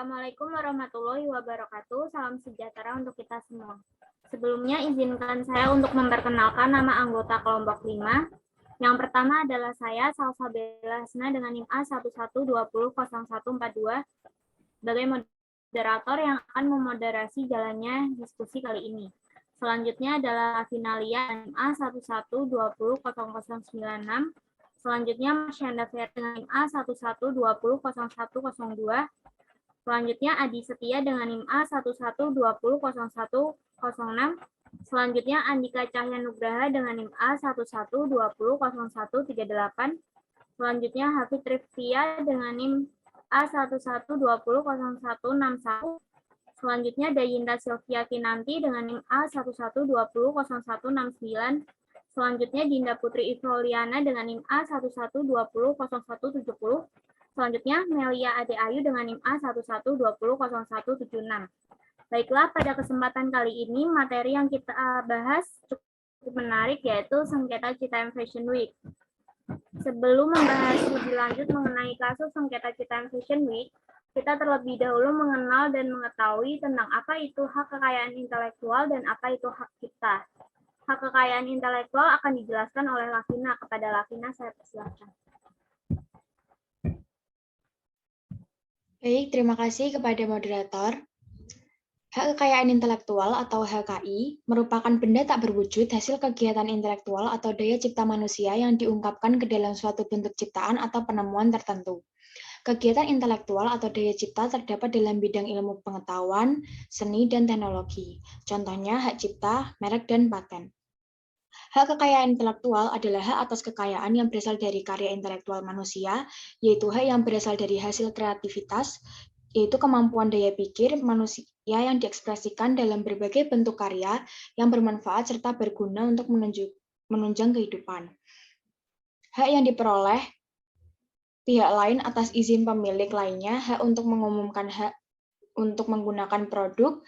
Assalamualaikum warahmatullahi wabarakatuh. Salam sejahtera untuk kita semua. Sebelumnya izinkan saya untuk memperkenalkan nama anggota kelompok 5. Yang pertama adalah saya, Salsabella Hasna dengan NIM A 11200142 sebagai moderator yang akan memoderasi jalannya diskusi kali ini. Selanjutnya adalah Finalia NIM A 11200096. Selanjutnya Masyanda Fer dengan NIM A 11200102. Selanjutnya Adi Setia dengan NIM A 11200106. Selanjutnya Andika Cahya Nugraha dengan NIM A 11200138. Selanjutnya Hafid Rifia dengan NIM A 11200161. Selanjutnya Dayinda Sylvia Kinanti dengan NIM A 11200169. Selanjutnya Dinda Putri Ifroliana dengan NIM A 11200170. Selanjutnya, Melia Ade Ayu dengan NIM A 11200176. Baiklah, pada kesempatan kali ini materi yang kita bahas cukup menarik, yaitu sengketa Citayam Fashion Week. Sebelum membahas lebih lanjut mengenai kasus sengketa Citayam Fashion Week, kita terlebih dahulu mengenal dan mengetahui tentang apa itu hak kekayaan intelektual dan apa itu hak cipta. Hak kekayaan intelektual akan dijelaskan oleh Lavina. Kepada Lavina, saya persilakan. Baik, terima kasih kepada moderator. Hak kekayaan intelektual atau HKI merupakan benda tak berwujud hasil kegiatan intelektual atau daya cipta manusia yang diungkapkan ke dalam suatu bentuk ciptaan atau penemuan tertentu. Kegiatan intelektual atau daya cipta terdapat dalam bidang ilmu pengetahuan, seni, dan teknologi. Contohnya hak cipta, merek, dan paten. Hak kekayaan intelektual adalah hak atas kekayaan yang berasal dari karya intelektual manusia, yaitu hak yang berasal dari hasil kreativitas, yaitu kemampuan daya pikir manusia yang diekspresikan dalam berbagai bentuk karya yang bermanfaat serta berguna untuk menunjang kehidupan. Hak yang diperoleh pihak lain atas izin pemilik lainnya, hak untuk mengumumkan hak untuk menggunakan produk,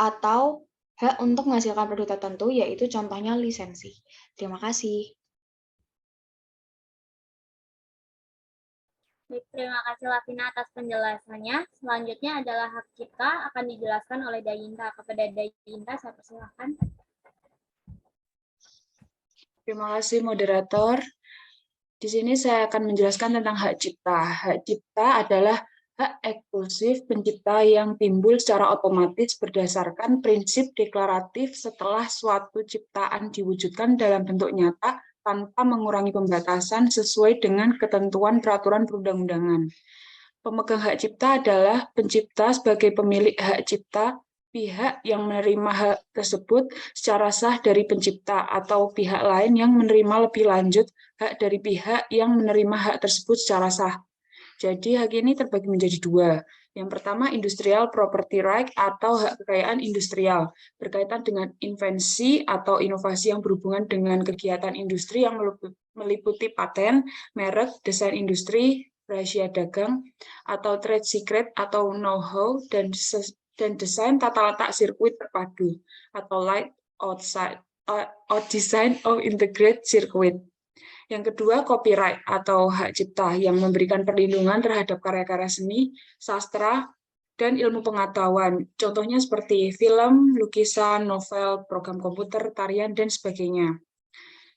atau hak untuk menghasilkan produk tertentu, yaitu contohnya lisensi. Terima kasih. Baik, terima kasih Lavina atas penjelasannya. Selanjutnya adalah hak cipta akan dijelaskan oleh Dayinta. Kepada Dayinta, saya persilakan. Terima kasih moderator. Di sini saya akan menjelaskan tentang hak cipta. Hak cipta adalah hak eksklusif pencipta yang timbul secara otomatis berdasarkan prinsip deklaratif setelah suatu ciptaan diwujudkan dalam bentuk nyata tanpa mengurangi pembatasan sesuai dengan ketentuan peraturan perundang-undangan. Pemegang hak cipta adalah pencipta sebagai pemilik hak cipta, pihak yang menerima hak tersebut secara sah dari pencipta, atau pihak lain yang menerima lebih lanjut hak dari pihak yang menerima hak tersebut secara sah. Jadi hak ini terbagi menjadi dua. Yang pertama, industrial property right atau hak kekayaan industrial, berkaitan dengan invensi atau inovasi yang berhubungan dengan kegiatan industri yang meliputi paten, merek, desain industri, rahasia dagang, atau trade secret atau know-how, dan desain tata letak sirkuit terpadu, atau light outside design of integrated circuit. Yang kedua, copyright atau hak cipta yang memberikan perlindungan terhadap karya-karya seni, sastra, dan ilmu pengetahuan. Contohnya seperti film, lukisan, novel, program komputer, tarian, dan sebagainya.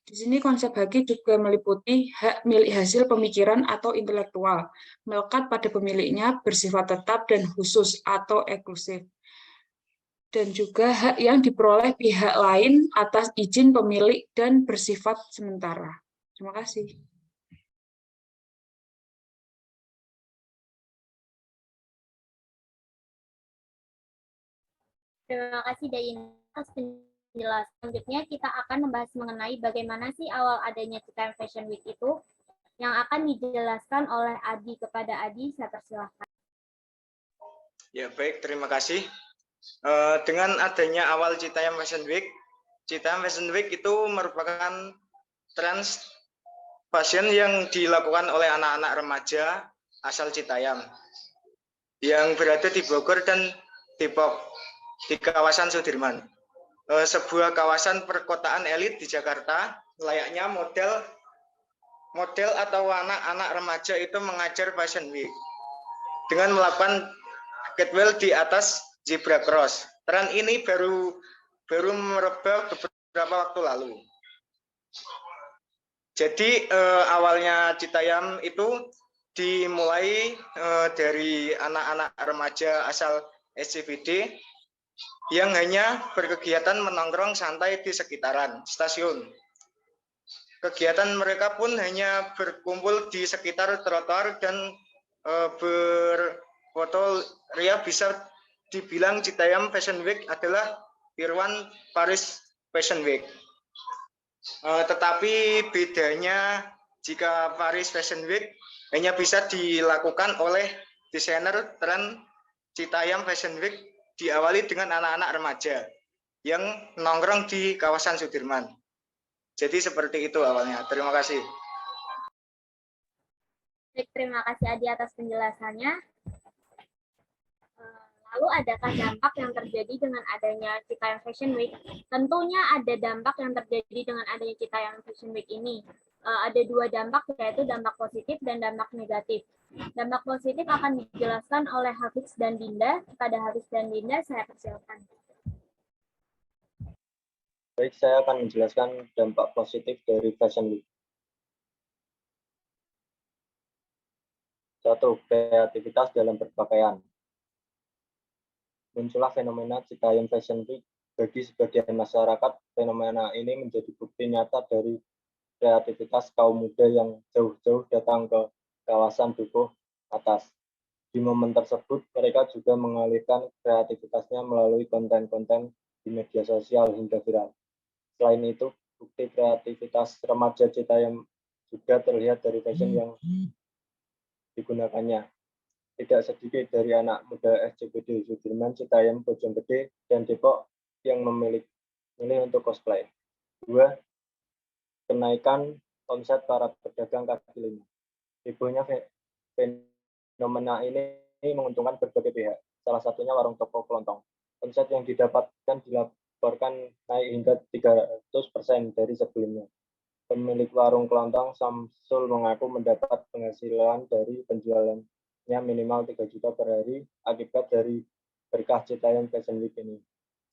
Di sini konsep hak juga meliputi hak milik hasil pemikiran atau intelektual, melekat pada pemiliknya, bersifat tetap dan khusus atau eksklusif. Dan juga hak yang diperoleh pihak lain atas izin pemilik dan bersifat sementara. Terima kasih. Terima kasih Dayinta atas penjelasan. Selanjutnya kita akan membahas mengenai bagaimana sih awal adanya Citayam Fashion Week itu, yang akan dijelaskan oleh Adi. Kepada Adi, saya persilakan. Ya baik, terima kasih. Dengan adanya awal Citayam Fashion Week itu merupakan tren fashion yang dilakukan oleh anak-anak remaja asal Citayam yang berada di Bogor dan Depok di kawasan Sudirman, sebuah kawasan perkotaan elit di Jakarta. Layaknya model atau anak-anak remaja itu mengajar Fashion Week dengan melakukan catwalk di atas zebra cross. Tren ini baru merebak beberapa waktu lalu. Jadi awalnya Citayam itu dimulai dari anak-anak remaja asal SCBD yang hanya berkegiatan menongkrong santai di sekitaran stasiun. Kegiatan mereka pun hanya berkumpul di sekitar trotoar dan berfoto ria. Bisa dibilang Citayam Fashion Week adalah Irwan Paris Fashion Week. Tetapi bedanya jika Paris Fashion Week hanya bisa dilakukan oleh desainer tren, Citayam Fashion Week diawali dengan anak-anak remaja yang nongkrong di kawasan Sudirman. Jadi seperti itu awalnya. Terima kasih. Baik, terima kasih Adi atas penjelasannya. Lalu adakah dampak yang terjadi dengan adanya Citayam Fashion Week? Tentunya ada dampak yang terjadi dengan adanya Citayam Fashion Week ini. Ada dua dampak, yaitu dampak positif dan dampak negatif. Dampak positif akan dijelaskan oleh Hafiz dan Dinda. Kepada Hafiz dan Dinda, saya persilakan. Baik, saya akan menjelaskan dampak positif dari Fashion Week. 1. Kreativitas dalam berpakaian. Muncullah fenomena Citayam Fashion Week. Bagi sebagian masyarakat, fenomena ini menjadi bukti nyata dari kreativitas kaum muda yang jauh-jauh datang ke kawasan Dukuh Atas. Di momen tersebut, mereka juga mengalirkan kreativitasnya melalui konten-konten di media sosial hingga viral. Selain itu, bukti kreativitas remaja Citayam juga terlihat dari fashion yang digunakannya. Tidak sedikit dari anak muda SCBD Sudirman, Citayam, Bojonggede, dan Depok yang memilih untuk cosplay. 2. Kenaikan omset para pedagang kaki lima. Hebohnya fenomena ini menguntungkan berbagai pihak, salah satunya warung toko kelontong. Omset yang didapatkan dilaporkan naik hingga 300% dari sebelumnya. Pemilik warung kelontong Samsul mengaku mendapat penghasilan dari penjualannya minimal 3 juta per hari akibat dari berkah Citayam Fashion Week ini.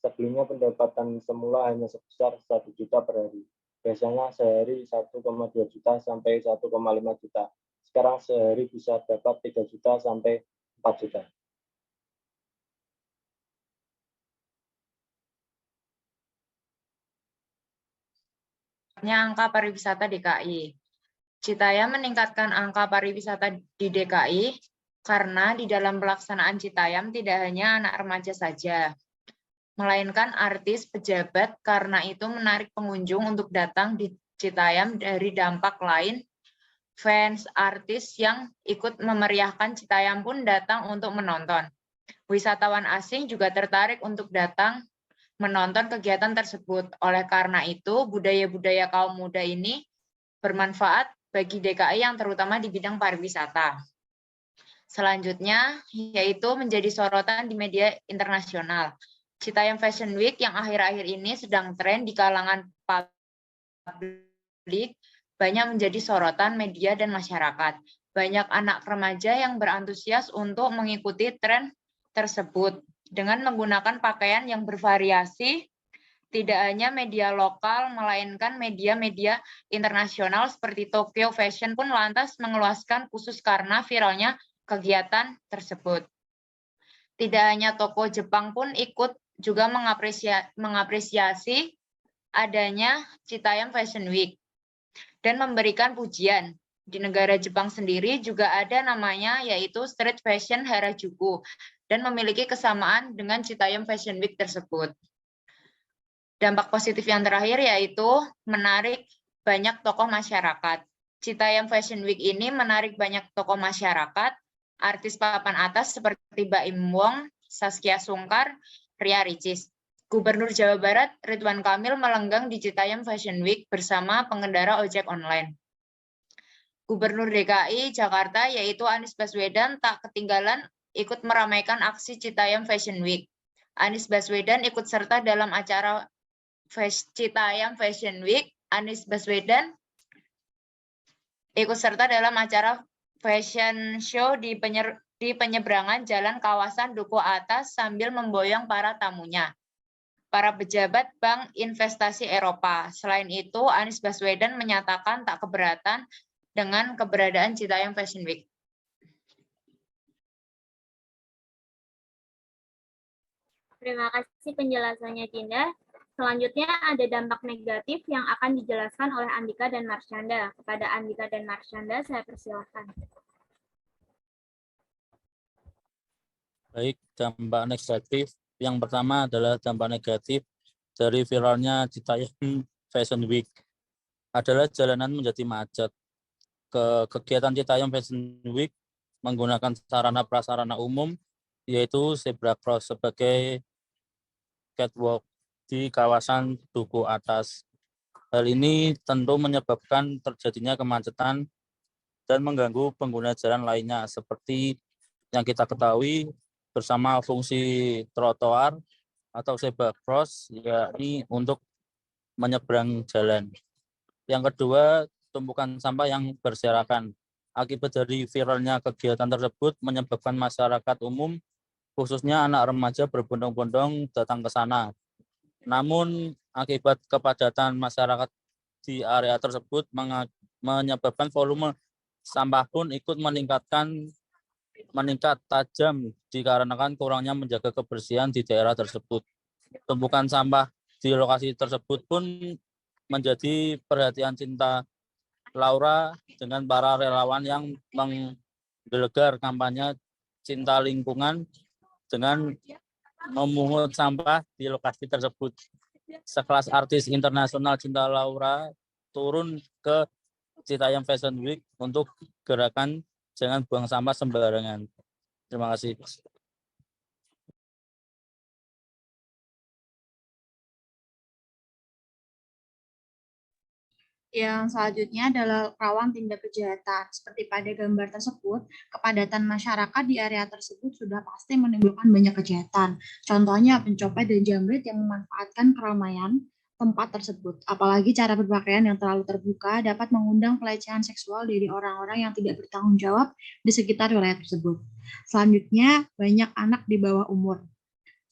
Sebelumnya pendapatan semula hanya sebesar 1 juta per hari. Biasanya sehari 1,2 juta sampai 1,5 juta. Sekarang sehari bisa dapat 3 juta sampai 4 juta. Angka pariwisata DKI. Citayam meningkatkan angka pariwisata di DKI karena di dalam pelaksanaan Citayam tidak hanya anak remaja saja, melainkan artis, pejabat, karena itu menarik pengunjung untuk datang di Citayam. Dari dampak lain, fans, artis yang ikut memeriahkan Citayam pun datang untuk menonton. Wisatawan asing juga tertarik untuk datang menonton kegiatan tersebut. Oleh karena itu, budaya-budaya kaum muda ini bermanfaat bagi DKI yang terutama di bidang pariwisata. Selanjutnya, yaitu menjadi sorotan di media internasional. Citayam Fashion Week yang akhir-akhir ini sedang tren di kalangan publik, banyak menjadi sorotan media dan masyarakat. Banyak anak remaja yang berantusias untuk mengikuti tren tersebut dengan menggunakan pakaian yang bervariasi. Tidak hanya media lokal, melainkan media-media internasional seperti Tokyo Fashion pun lantas mengeluaskan khusus karena viralnya kegiatan tersebut. Tidak hanya toko Jepang pun ikut juga mengapresiasi adanya Citayam Fashion Week dan memberikan pujian. Di negara Jepang sendiri juga ada namanya, yaitu Street Fashion Harajuku, dan memiliki kesamaan dengan Citayam Fashion Week tersebut. Dampak positif yang terakhir yaitu menarik banyak tokoh masyarakat. Citayam Fashion Week ini menarik banyak tokoh masyarakat, artis papan atas seperti Baim Wong, Saskia Sungkar, Ria Ricis. Gubernur Jawa Barat Ridwan Kamil melenggang di Citayam Fashion Week bersama pengendara ojek online. Gubernur DKI Jakarta yaitu Anies Baswedan tak ketinggalan ikut meramaikan aksi Citayam Fashion Week. Anies Baswedan ikut serta dalam acara Citayam Fashion Week. Anies Baswedan ikut serta dalam acara fashion show di penyeberangan jalan kawasan Duku Atas sambil memboyong para tamunya. Para pejabat Bank Investasi Eropa. Selain itu, Anies Baswedan menyatakan tak keberatan dengan keberadaan Citayam Fashion Week. Terima kasih penjelasannya, Cinda. Selanjutnya ada dampak negatif yang akan dijelaskan oleh Andika dan Marsyanda. Kepada Andika dan Marsyanda, saya persilahkan. Baik, dampak negatif. Yang pertama adalah dampak negatif dari viralnya Citayam Fashion Week. Adalah jalanan menjadi macet. Kegiatan Citayam Fashion Week menggunakan sarana prasarana umum, yaitu zebra cross sebagai catwalk di kawasan Duku Atas. Hal ini tentu menyebabkan terjadinya kemacetan dan mengganggu pengguna jalan lainnya, seperti yang kita ketahui bersama fungsi trotoar atau zebra cross, yakni untuk menyeberang jalan. Yang kedua, tumpukan sampah yang berserakan. Akibat dari viralnya kegiatan tersebut menyebabkan masyarakat umum, khususnya anak remaja berbondong-bondong datang ke sana. Namun, akibat kepadatan masyarakat di area tersebut menyebabkan volume sampah pun ikut meningkat tajam dikarenakan kurangnya menjaga kebersihan di daerah tersebut. Tumpukan sampah di lokasi tersebut pun menjadi perhatian Cinta Laura dengan para relawan yang menggelegar kampanye Cinta Lingkungan dengan memungut sampah di lokasi tersebut. Sekelas artis internasional Cinta Laura turun ke Citayam Fashion Week untuk gerakan jangan buang sampah sembarangan. Terima kasih. Yang selanjutnya adalah rawan tindak kejahatan. Seperti pada gambar tersebut, kepadatan masyarakat di area tersebut sudah pasti menimbulkan banyak kejahatan. Contohnya pencopet dan jambret yang memanfaatkan keramaian tempat tersebut. Apalagi cara berpakaian yang terlalu terbuka dapat mengundang pelecehan seksual dari orang-orang yang tidak bertanggung jawab di sekitar wilayah tersebut. Selanjutnya, banyak anak di bawah umur.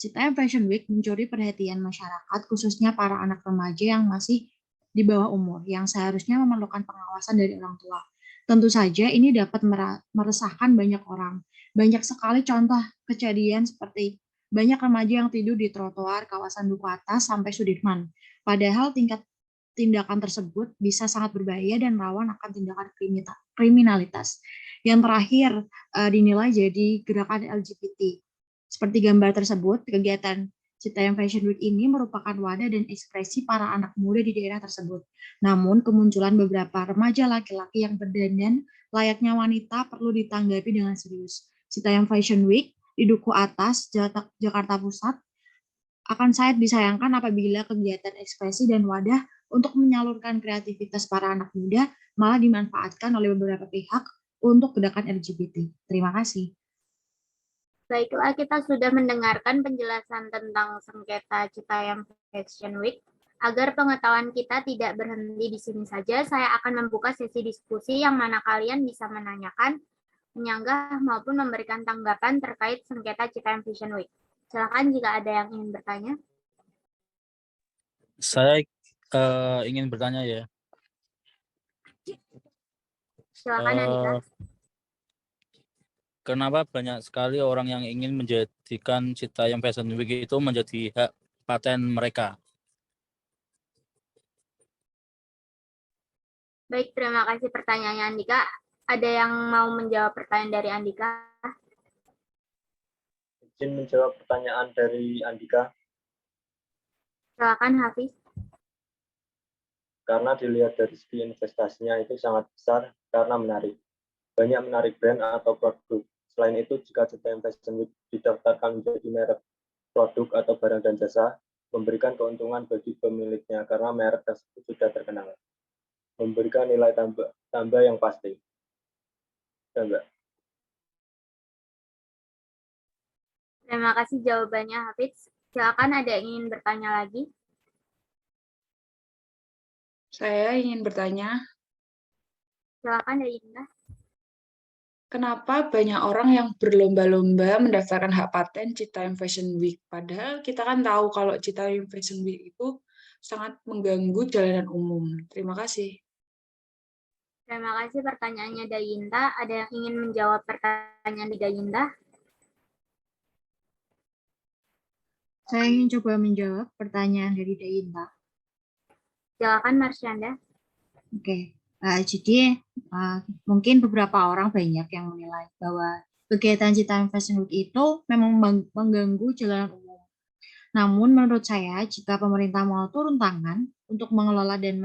Citayam Fashion Week mencuri perhatian masyarakat, khususnya para anak remaja yang masih di bawah umur, yang seharusnya memerlukan pengawasan dari orang tua. Tentu saja ini dapat meresahkan banyak orang. Banyak sekali contoh kejadian seperti banyak remaja yang tidur di trotoar kawasan Duku Atas sampai Sudirman. Padahal tindakan tersebut bisa sangat berbahaya dan rawan akan tindakan kriminalitas. Yang terakhir dinilai jadi gerakan LGBT. Seperti gambar tersebut, kegiatan Citayam Fashion Week ini merupakan wadah dan ekspresi para anak muda di daerah tersebut. Namun, kemunculan beberapa remaja laki-laki yang berdandan layaknya wanita perlu ditanggapi dengan serius. Citayam Fashion Week di Duku Atas, Jakarta Pusat, akan sangat disayangkan apabila kegiatan ekspresi dan wadah untuk menyalurkan kreativitas para anak muda malah dimanfaatkan oleh beberapa pihak untuk gerakan LGBT. Terima kasih. Baiklah, kita sudah mendengarkan penjelasan tentang sengketa Citayam Fashion Week. Agar pengetahuan kita tidak berhenti di sini saja, saya akan membuka sesi diskusi yang mana kalian bisa menanyakan, menyanggah, maupun memberikan tanggapan terkait sengketa Citayam Fashion Week. Silakan jika ada yang ingin bertanya. Saya ingin bertanya ya. Silakan, Andika. Kenapa banyak sekali orang yang ingin menjadikan Citayam Fashion Week itu menjadi hak paten mereka? Baik, terima kasih pertanyaannya Andika. Ada yang mau menjawab pertanyaan dari Andika? Izin menjawab pertanyaan dari Andika. Silakan, Hafiz. Karena dilihat dari segi investasinya itu sangat besar karena menarik. Banyak menarik brand atau produk. Selain itu, jika Citayam Fashion Week didaftarkan menjadi merek produk atau barang dan jasa, memberikan keuntungan bagi pemiliknya karena merek tersebut sudah terkenal. Memberikan nilai tambah yang pasti. Tambah. Terima kasih jawabannya, Hafiz. Silakan, ada yang ingin bertanya lagi? Saya ingin bertanya. Silakan, dari Indah. kenapa banyak orang yang berlomba-lomba mendaftarkan hak paten Citayam Fashion Week? Padahal kita kan tahu kalau Citayam Fashion Week itu sangat mengganggu jalanan umum. Terima kasih. Terima kasih pertanyaannya Dayinta. Ada yang ingin menjawab pertanyaan di Dayinta? Saya ingin coba menjawab pertanyaan dari Dayinta. Silakan Marsyanda. Oke, jadi mungkin beberapa orang banyak yang menilai bahwa kegiatan Citayam Fashion Week itu memang mengganggu jalanan umum. Namun menurut saya, jika pemerintah mau turun tangan untuk mengelola dan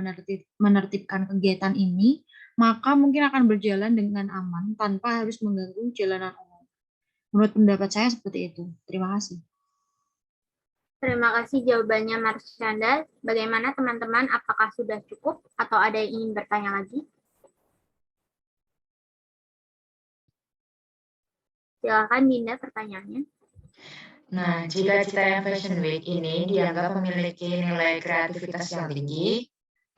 menertibkan kegiatan ini, maka mungkin akan berjalan dengan aman tanpa harus mengganggu jalanan umum. Menurut pendapat saya seperti itu. Terima kasih. Terima kasih jawabannya Marsyanda. Bagaimana teman-teman? Apakah sudah cukup atau ada yang ingin bertanya lagi? Silakan Dinda pertanyaannya. Nah, jika Citayam Fashion Week ini dianggap memiliki nilai kreativitas yang tinggi,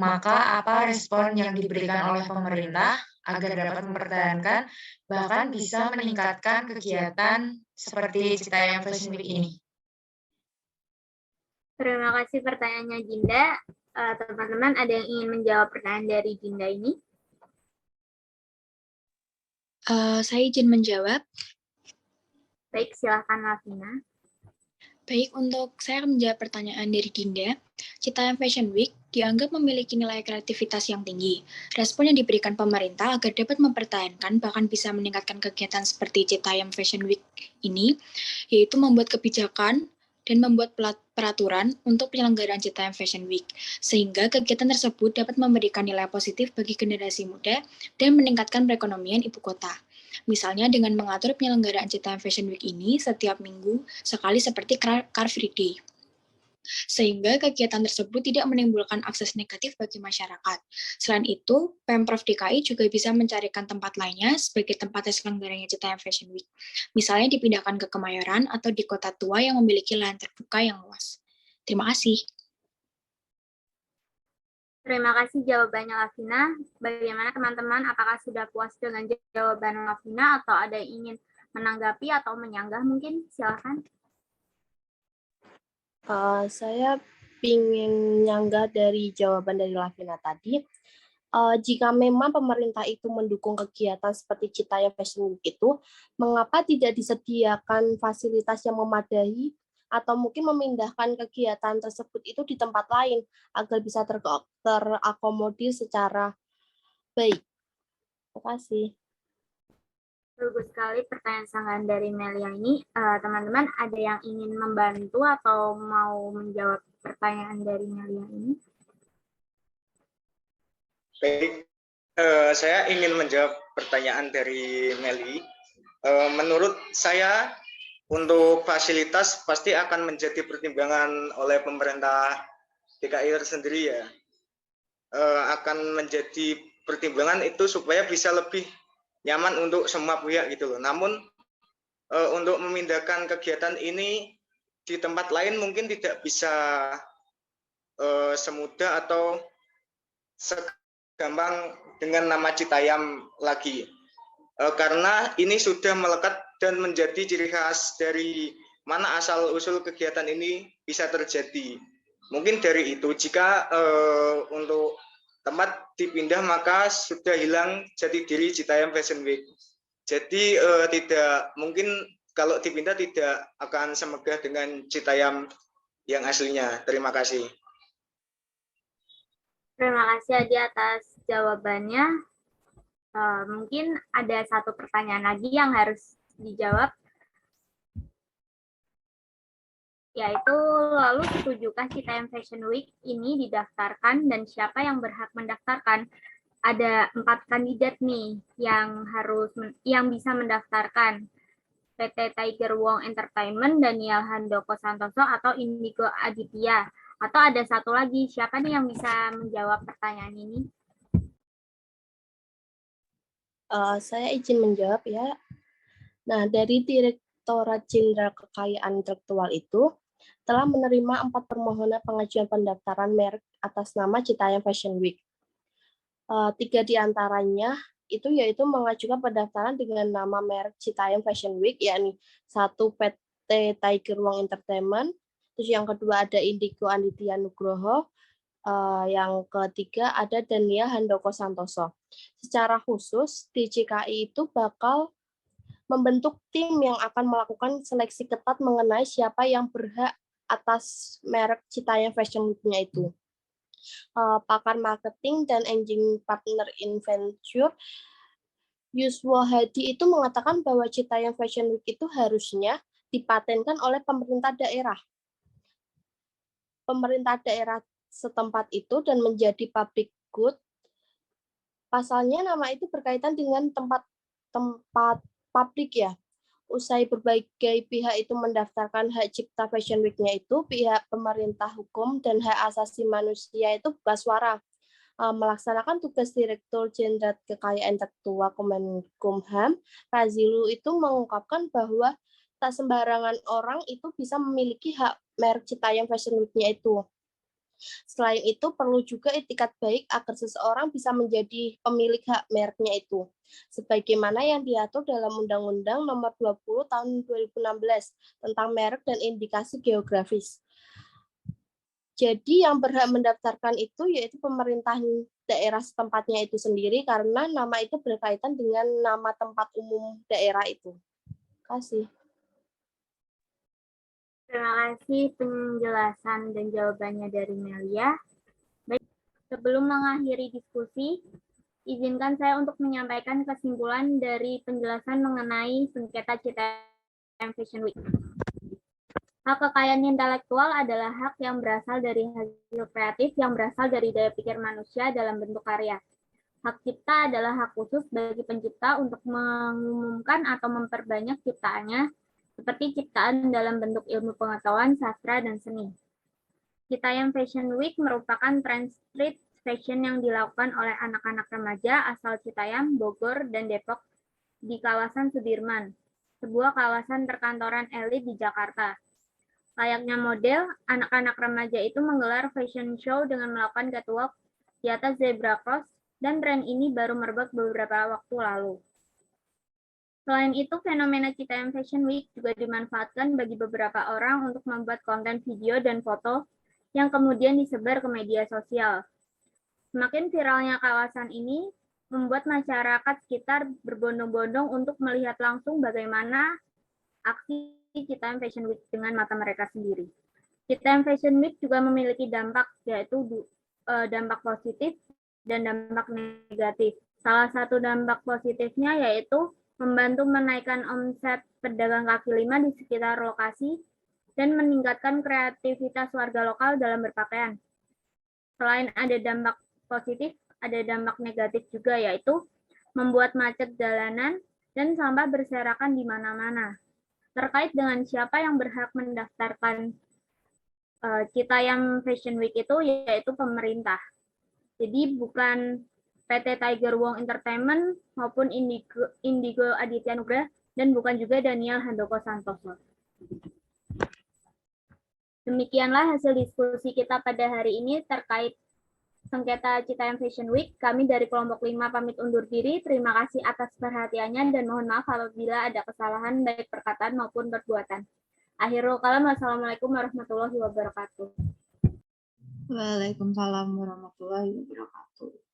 maka apa respon yang diberikan oleh pemerintah agar dapat mempertahankan bahkan bisa meningkatkan kegiatan seperti Citayam Fashion Week ini? Terima kasih pertanyaannya Dinda. Teman-teman, ada yang ingin menjawab pertanyaan dari Dinda ini? Saya izin menjawab. Baik, silakan Lavina. Baik, untuk saya akan menjawab pertanyaan dari Dinda. Citayam Fashion Week dianggap memiliki nilai kreativitas yang tinggi. Respon yang diberikan pemerintah agar dapat mempertahankan bahkan bisa meningkatkan kegiatan seperti Citayam Fashion Week ini, yaitu membuat kebijakan dan membuat peraturan untuk penyelenggaraan Citayam Fashion Week, sehingga kegiatan tersebut dapat memberikan nilai positif bagi generasi muda dan meningkatkan perekonomian ibu kota. Misalnya dengan mengatur penyelenggaraan Citayam Fashion Week ini setiap minggu sekali seperti Car Free Day, sehingga kegiatan tersebut tidak menimbulkan akses negatif bagi masyarakat. Selain itu, Pemprov DKI juga bisa mencarikan tempat lainnya sebagai tempat terselenggaranya Citayam Fashion Week. Misalnya dipindahkan ke Kemayoran atau di kota tua yang memiliki lahan terbuka yang luas. Terima kasih. Terima kasih jawabannya Lavina. Bagaimana teman-teman? Apakah sudah puas dengan jawaban Lavina atau ada yang ingin menanggapi atau menyanggah mungkin? Silakan. Saya ingin nyanggah dari jawaban dari Lavina tadi. Jika memang pemerintah itu mendukung kegiatan seperti Citayam Fashion Week itu, mengapa tidak disediakan fasilitas yang memadai atau mungkin memindahkan kegiatan tersebut itu di tempat lain agar bisa terakomodir secara baik? Terima kasih. Bagus sekali pertanyaan sanggahan dari Melia ini. Teman-teman, ada yang ingin membantu atau mau menjawab pertanyaan dari Melia ini? Baik, saya ingin menjawab pertanyaan dari Meli. Menurut saya, untuk fasilitas pasti akan menjadi pertimbangan oleh pemerintah DKI tersendiri ya. Akan menjadi pertimbangan itu supaya bisa lebih nyaman untuk semua pihak gitu loh. Namun untuk memindahkan kegiatan ini di tempat lain mungkin tidak bisa semudah atau segampang dengan nama Citayam lagi. Karena ini sudah melekat dan menjadi ciri khas dari mana asal-usul kegiatan ini bisa terjadi. Mungkin dari itu, jika untuk tempat dipindah maka sudah hilang jati diri Citayam Fashion Week. Jadi tidak mungkin kalau dipindah tidak akan semegah dengan Citayam yang aslinya. Terima kasih. Terima kasih Adi atas jawabannya. Mungkin ada satu pertanyaan lagi yang harus dijawab, yaitu lalu setujukah Citayam Fashion Week ini didaftarkan dan siapa yang berhak mendaftarkan? Ada 4 kandidat nih yang bisa mendaftarkan. PT Tiger Wong Entertainment, Daniel Handoko Santoso, atau Indigo Aditya. Atau ada satu lagi, siapa nih yang bisa menjawab pertanyaan ini? Saya izin menjawab ya. Nah, dari Direktorat Jenderal Kekayaan Intelektual itu telah menerima 4 permohonan pengajuan pendaftaran merek atas nama Citayam Fashion Week. 3 diantaranya itu yaitu mengajukan pendaftaran dengan nama merek Citayam Fashion Week, yakni 1 PT Tiger Wong Entertainment, terus yang kedua ada Indigo Anditya Nugroho, yang ketiga ada Dania Handoko Santoso. Secara khusus, DJKI itu bakal membentuk tim yang akan melakukan seleksi ketat mengenai siapa yang berhak atas merek Citayam Fashion Week-nya itu. Pakar marketing dan engine partner in venture Yuswo Hadi itu mengatakan bahwa Citayam Fashion Week itu harusnya dipatenkan oleh pemerintah daerah. Pemerintah daerah setempat itu dan menjadi public good. Pasalnya nama itu berkaitan dengan tempat publik ya. Usai berbagai pihak itu mendaftarkan hak cipta Fashion Week-nya itu, pihak pemerintah hukum dan hak asasi manusia itu buka suara melaksanakan tugas Direktur Jenderal Kekayaan Intelektual Kemenkumham. Razilu itu mengungkapkan bahwa tak sembarangan orang itu bisa memiliki hak merek Citayam Fashion Week-nya itu. Selain itu, perlu juga etikat baik agar seseorang bisa menjadi pemilik hak mereknya itu, sebagaimana yang diatur dalam Undang-Undang Nomor 20 Tahun 2016 tentang merek dan indikasi geografis. Jadi yang berhak mendaftarkan itu yaitu pemerintah daerah setempatnya itu sendiri karena nama itu berkaitan dengan nama tempat umum daerah itu. Terima kasih. Terima kasih penjelasan dan jawabannya dari Melia. Baik, sebelum mengakhiri diskusi, izinkan saya untuk menyampaikan kesimpulan dari penjelasan mengenai sengketa Citayam Fashion Week. Hak kekayaan intelektual adalah hak yang berasal dari hasil kreatif yang berasal dari daya pikir manusia dalam bentuk karya. Hak cipta adalah hak khusus bagi pencipta untuk mengumumkan atau memperbanyak ciptaannya, seperti ciptaan dalam bentuk ilmu pengetahuan, sastra, dan seni. Citayam Fashion Week merupakan tren street fashion yang dilakukan oleh anak-anak remaja asal Citayam, Bogor, dan Depok di kawasan Sudirman, sebuah kawasan perkantoran elit di Jakarta. Layaknya model, anak-anak remaja itu menggelar fashion show dengan melakukan catwalk di atas zebra cross, dan tren ini baru merebak beberapa waktu lalu. Selain itu, fenomena Citayam Fashion Week juga dimanfaatkan bagi beberapa orang untuk membuat konten video dan foto yang kemudian disebar ke media sosial. Semakin viralnya kawasan ini membuat masyarakat sekitar berbondong-bondong untuk melihat langsung bagaimana aksi Citayam Fashion Week dengan mata mereka sendiri. Citayam Fashion Week juga memiliki dampak, yaitu dampak positif dan dampak negatif. Salah satu dampak positifnya yaitu membantu menaikkan omset pedagang kaki lima di sekitar lokasi dan meningkatkan kreativitas warga lokal dalam berpakaian. Selain ada dampak positif, ada dampak negatif juga, yaitu membuat macet jalanan dan sampah berserakan di mana-mana. Terkait dengan siapa yang berhak mendaftarkan Citayam Fashion Week itu, yaitu pemerintah. Jadi bukan PT Tiger Wong Entertainment maupun Indigo Aditya Nugroho dan bukan juga Daniel Handoko Santoso. Demikianlah hasil diskusi kita pada hari ini terkait sengketa Citayam Fashion Week. Kami dari kelompok 5 pamit undur diri. Terima kasih atas perhatiannya dan mohon maaf apabila ada kesalahan baik perkataan maupun perbuatan. Akhirul kalam, wassalamualaikum warahmatullahi wabarakatuh. Waalaikumsalam warahmatullahi wabarakatuh.